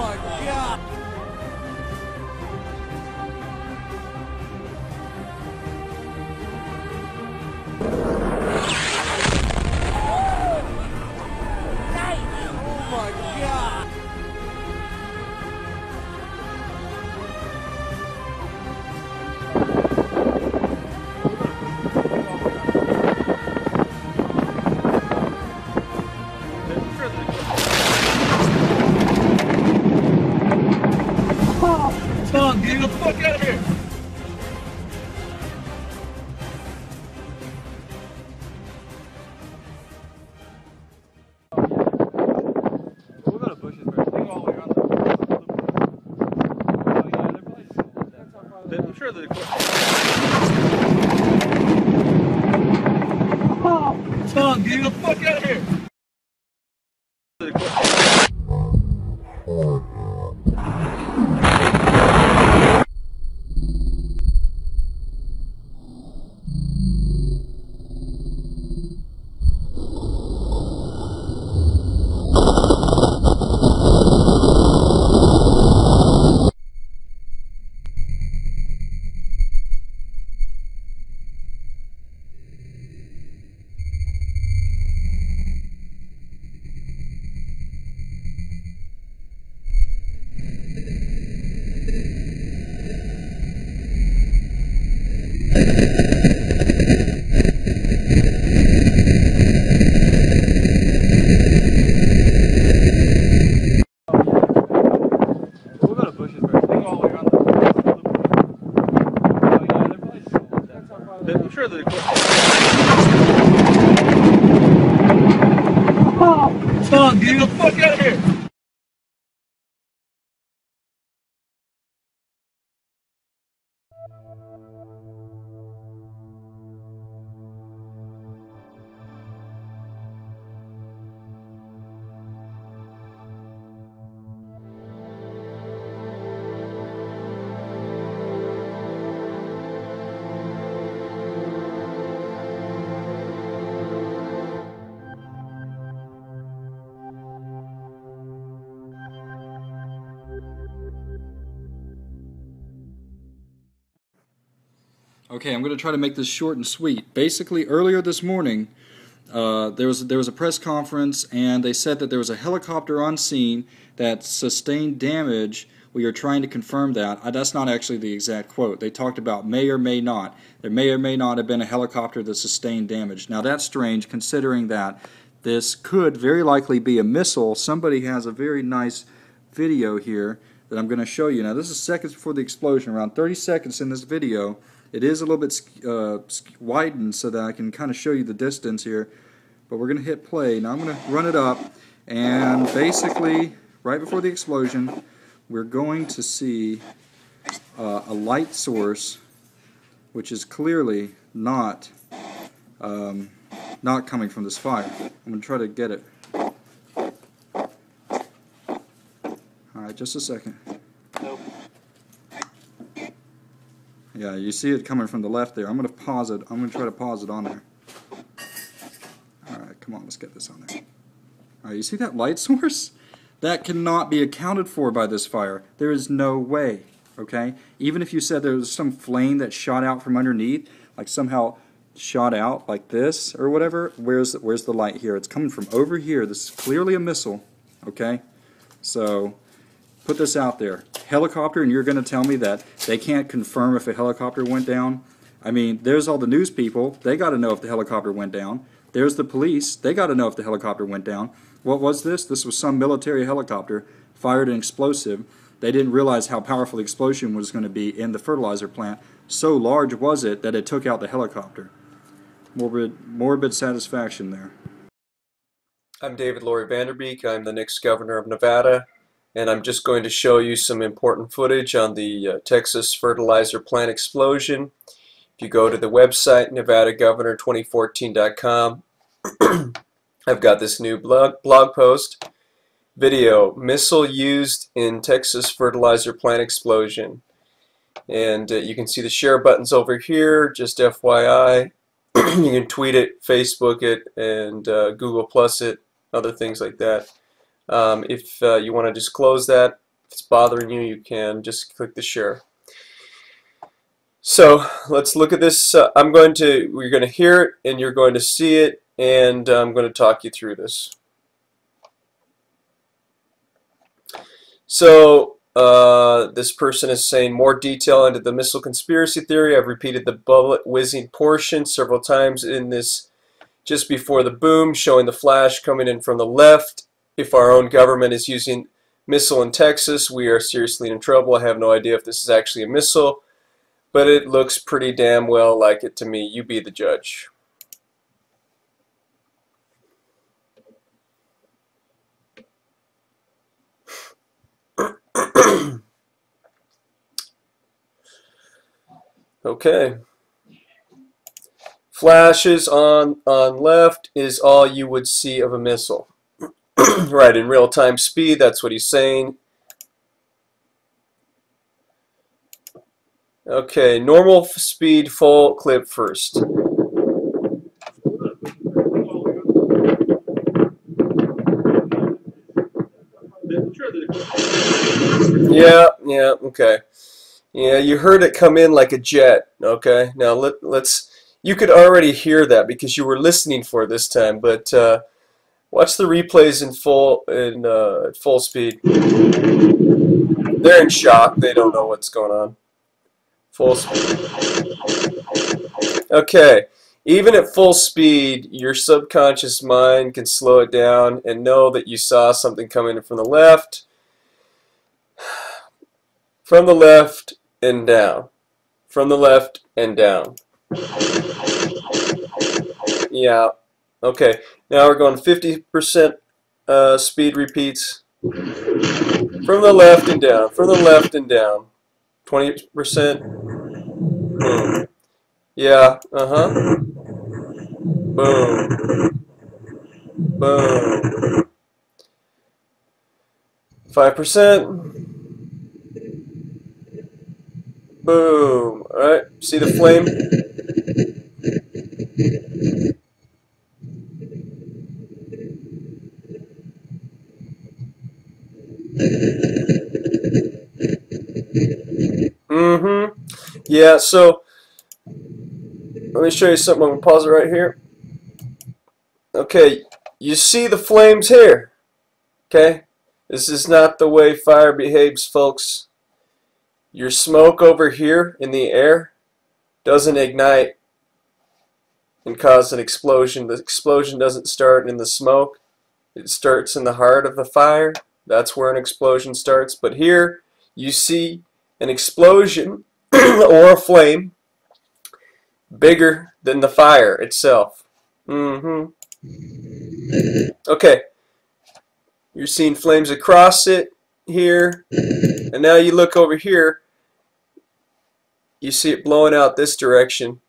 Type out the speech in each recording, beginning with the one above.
my God! Oh my God! Tom, get the fuck out of here! We'll go to bushes first. They go all the way around the oh, yeah, they're probably I'm sure they're Tom, get the fuck out of here! We'll go to bushes first. They go all the way around the oh, yeah, they're probably I'm sure they're Tom, get the fuck out of here! Okay, I'm going to try to make this short and sweet. Basically, earlier this morning, there was a press conference, and they said that there was a helicopter on scene that sustained damage. We are trying to confirm that. That's not actually the exact quote. They talked about may or may not. There may or may not have been a helicopter that sustained damage. Now that's strange, considering that this could very likely be a missile. Somebody has a very nice video here that I'm going to show you. Now this is seconds before the explosion, around 30 seconds in this video. It is a little bit widened so that I can kind of show you the distance here. But we're going to hit play. Now I'm going to run it up, and basically, right before the explosion, we're going to see a light source, which is clearly not coming from this fire. I'm going to try to get it. Alright, just a second. Nope. Yeah, you see it coming from the left there. I'm going to pause it. I'm going to try to pause it on there. Alright, come on, let's get this on there. Alright, you see that light source? That cannot be accounted for by this fire. There is no way, okay? Even if you said there was some flame that shot out from underneath, like somehow shot out like this or whatever, where's the light here? It's coming from over here. This is clearly a missile, okay? So put this out there. Helicopter, and you're going to tell me that they can't confirm if a helicopter went down? I mean, there's all the news people. They got to know if the helicopter went down. There's the police. They got to know if the helicopter went down. What was this? This was some military helicopter fired an explosive. They didn't realize how powerful the explosion was going to be in the fertilizer plant. So large was it that it took out the helicopter. Morbid satisfaction there. I'm David Laurie Vanderbeek. I'm the next governor of Nevada, and I'm just going to show you some important footage on the Texas fertilizer plant explosion. If you go to the website, NevadaGovernor2014.com, I've got this new blog post, video, missile used in Texas fertilizer plant explosion. And you can see the share buttons over here, just FYI. You can tweet it, Facebook it, and Google Plus it, other things like that. If you want to just close that, If it's bothering you, you can just click the share. So let's look at this. We're going to hear it, and you're going to see it, and I'm going to talk you through this. So this person is saying more detail into the missile conspiracy theory. I've repeated the bullet whizzing portion several times in this just before the boom, showing the flash coming in from the left. If our own government is using missile in Texas, we are seriously in trouble. I have no idea if this is actually a missile, but it looks pretty damn well like it to me. You be the judge. Okay. Flashes on left is all you would see of a missile. Right, in real-time speed, that's what he's saying. Okay, normal speed, full clip first. Yeah, okay. Yeah, you heard it come in like a jet, okay? Now let's you could already hear that because you were listening for it this time, but watch the replays in full speed. They're in shock. They don't know what's going on. Full speed. Okay. Even at full speed, your subconscious mind can slow it down and know that you saw something coming from the left and down. From the left and down. Yeah. Okay. Now we're going 50% speed repeats. From the left and down. From the left and down. 20%. Boom. Yeah. Uh-huh. Boom. Boom. 5%. Boom. Alright. See the flame? Yeah, so let me show you something. I'm going to pause it right here. Okay, you see the flames here. Okay? This is not the way fire behaves, folks. Your smoke over here in the air doesn't ignite and cause an explosion. The explosion doesn't start in the smoke. It starts in the heart of the fire. That's where an explosion starts. But here you see an explosion or a flame bigger than the fire itself. Okay. You're seeing flames across it here. And now you look over here. You see it blowing out this direction,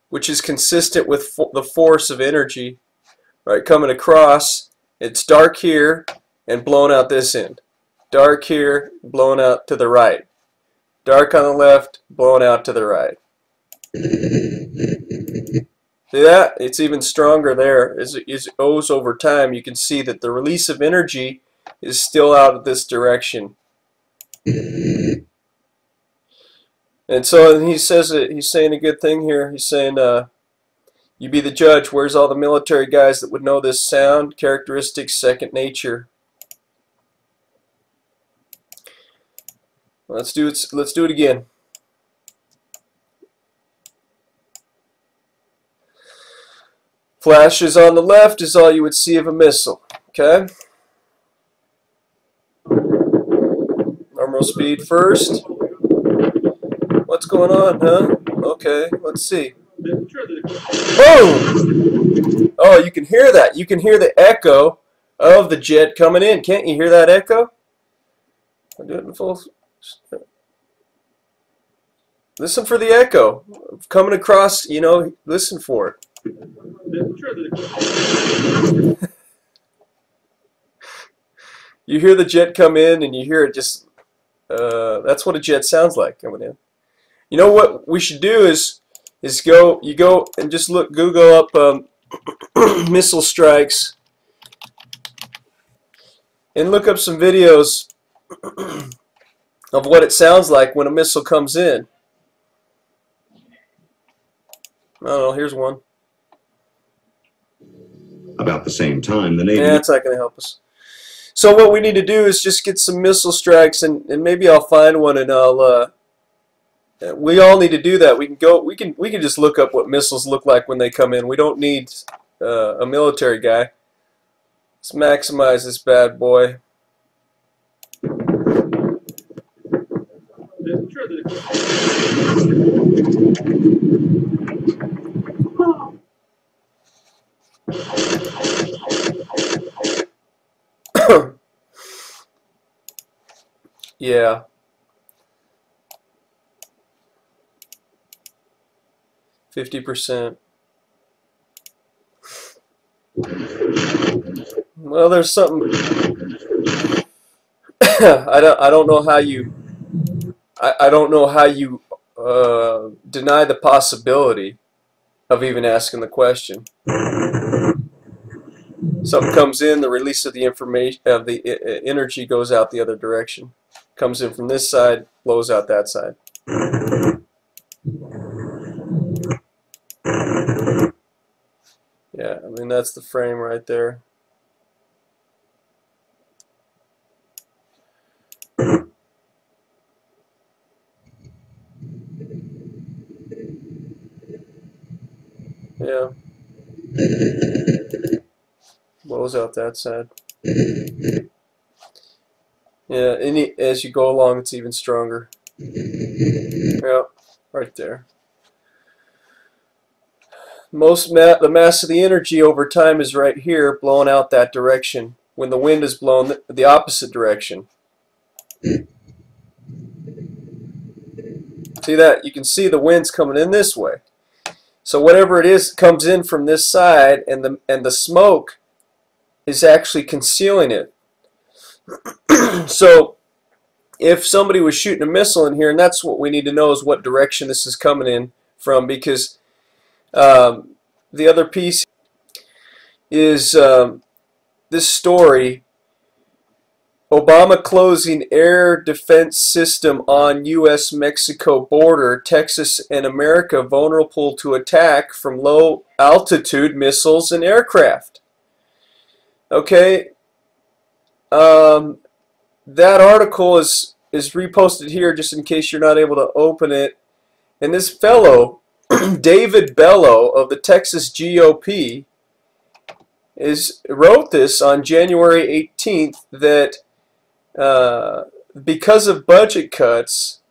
which is consistent with the force of energy, right, coming across. It's dark here and blown out this end. Dark here, blown out to the right. Dark on the left, blown out to the right. See that? It's even stronger there. As it goes over time, you can see that the release of energy is still out of this direction. And so he says that he's saying a good thing here. He's saying, you be the judge. Where's all the military guys that would know this sound? Characteristics, second nature. Let's do it. Let's do it again. Flashes on the left is all you would see of a missile. Okay. Normal speed first. What's going on, huh? Okay, let's see. Boom! Oh, you can hear that. You can hear the echo of the jet coming in. Can't you hear that echo? I'll do it in full. Listen for the echo. Coming across, you know, listen for it. You hear the jet come in and you hear it just, that's what a jet sounds like coming in. You know what we should do is go and just Google up missile strikes and look up some videos of what it sounds like when a missile comes in. I don't know, here's one. About the same time, the Navy... Yeah, it's not going to help us. So what we need to do is just get some missile strikes, and maybe I'll find one, and I'll... we all need to do that. We can just look up what missiles look like when they come in. We don't need a military guy. Let's maximize this bad boy. Yeah. %. Well, there's something. I don't know how you. I don't know how you deny the possibility of even asking the question. Something comes in, the release of the information of the energy goes out the other direction. Comes in from this side, blows out that side. Yeah, I mean that's the frame right there. Yeah. Blows out that side. Yeah, as you go along, it's even stronger. Yeah, right there. The mass of the energy over time is right here, blowing out that direction. When the wind is blown the opposite direction. See that? You can see the wind's coming in this way. So whatever it is comes in from this side, and the smoke is actually concealing it. So if somebody was shooting a missile in here, and that's what we need to know is what direction this is coming in from, because the other piece is this story: Obama closing air defense system on U.S.-Mexico border, Texas and America vulnerable to attack from low altitude missiles and aircraft. Okay, that article is reposted here just in case you're not able to open it. And this fellow, David Bello of the Texas GOP, wrote this on January 18th that because of budget cuts,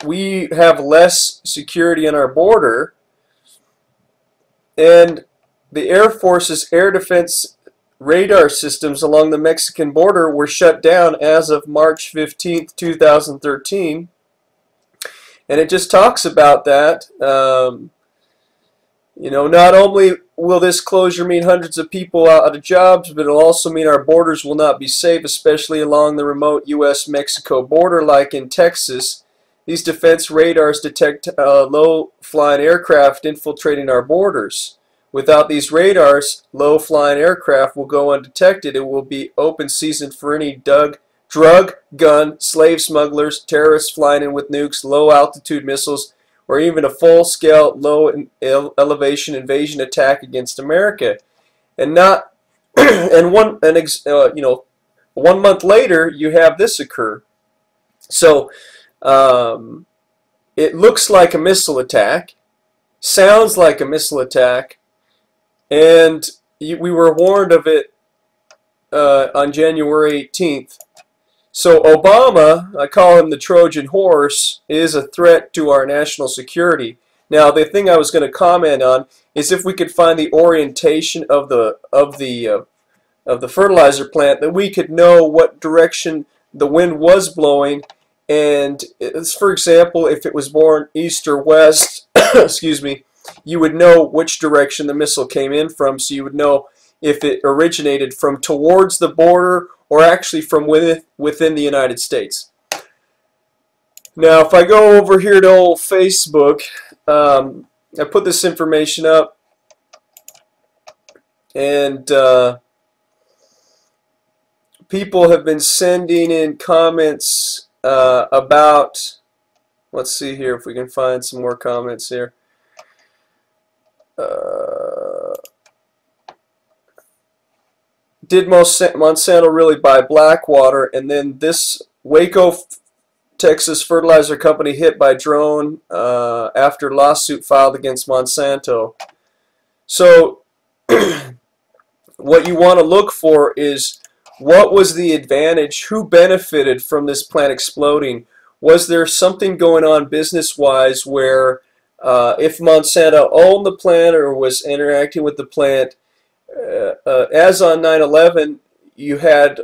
we have less security on our border, and the Air Force's air defense radar systems along the Mexican border were shut down as of March 15th, 2013. And it just talks about that. You know, not only will this closure mean hundreds of people out of jobs, but it'll also mean our borders will not be safe, especially along the remote U.S.-Mexico border like in Texas. These defense radars detect low-flying aircraft infiltrating our borders. Without these radars, low-flying aircraft will go undetected. It will be open season for any drug, gun, slave smugglers, terrorists flying in with nukes, low-altitude missiles, or even a full-scale, low-elevation invasion attack against America. And not, and 1 month later, you have this occur. So it looks like a missile attack, sounds like a missile attack, and we were warned of it on January 18th. So Obama, I call him the Trojan horse, is a threat to our national security. Now, the thing I was going to comment on is if we could find the orientation of the fertilizer plant, that we could know what direction the wind was blowing. And for example, if it was born east or west, excuse me, you would know which direction the missile came in from, so you would know if it originated from towards the border or actually from within the United States. Now, if I go over here to old Facebook, I put this information up, and people have been sending in comments about, let's see here if we can find some more comments here. Did Monsanto really buy Blackwater? And then this Waco, Texas fertilizer company hit by drone after lawsuit filed against Monsanto. So what you want to look for is, what was the advantage? Who benefited from this plant exploding? Was there something going on business-wise where if Monsanto owned the plant or was interacting with the plant, as on 9/11, you had,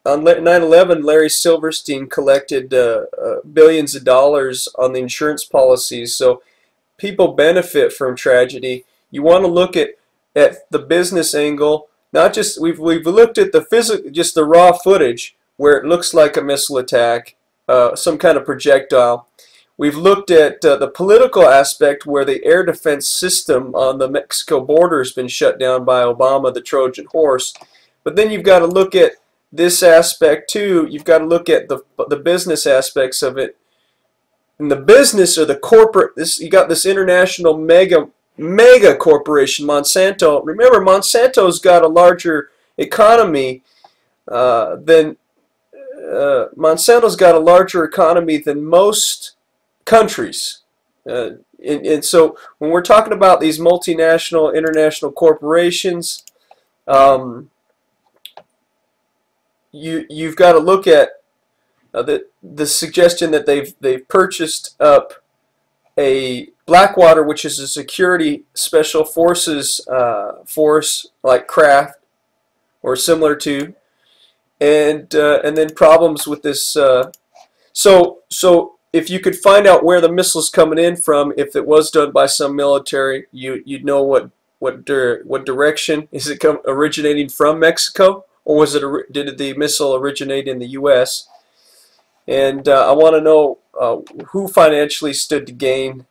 on 9/11, Larry Silverstein collected billions of dollars on the insurance policies. So people benefit from tragedy. You want to look at the business angle. Not just, we've looked at the physical, just the raw footage where it looks like a missile attack, some kind of projectile. We've looked at the political aspect where the air defense system on the Mexico border has been shut down by Obama, the Trojan horse. But then you've got to look at this aspect too. You've got to look at the business aspects of it. And the business, or the corporate, you got this international mega corporation, Monsanto. Remember, Monsanto's got a larger economy than most countries. And so when we're talking about these multinational, international corporations, you've got to look at the suggestion that they've purchased up a Blackwater, which is a security special forces force like Kraft or similar to, and then problems with this. So if you could find out where the missile's coming in from, if it was done by some military, you'd know what direction is it originating from Mexico, or was it did the missile originate in the U.S.? And I want to know who financially stood to gain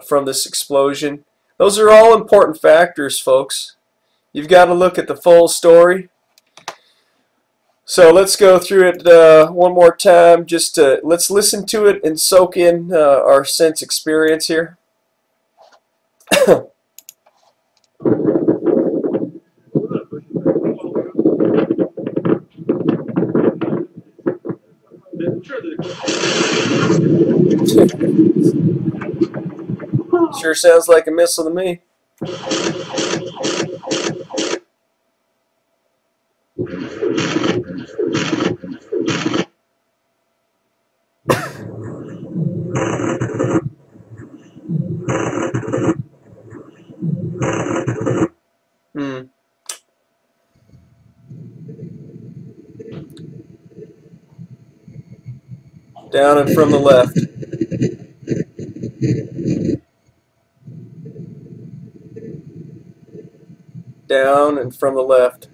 from this explosion. Those are all important factors, folks. You've got to look at the full story. So let's go through it one more time. Let's listen to it and soak in our sense experience here. Sure sounds like a missile to me. Down and from the left. Down and from the left.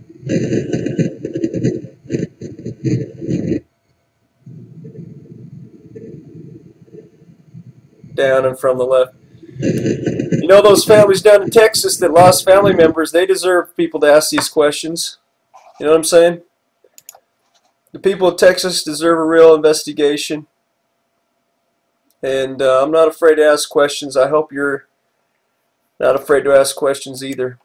Down and from the left. You know, those families down in Texas that lost family members, they deserve people to ask these questions. You know what I'm saying? The people of Texas deserve a real investigation. And I'm not afraid to ask questions. I hope you're not afraid to ask questions either.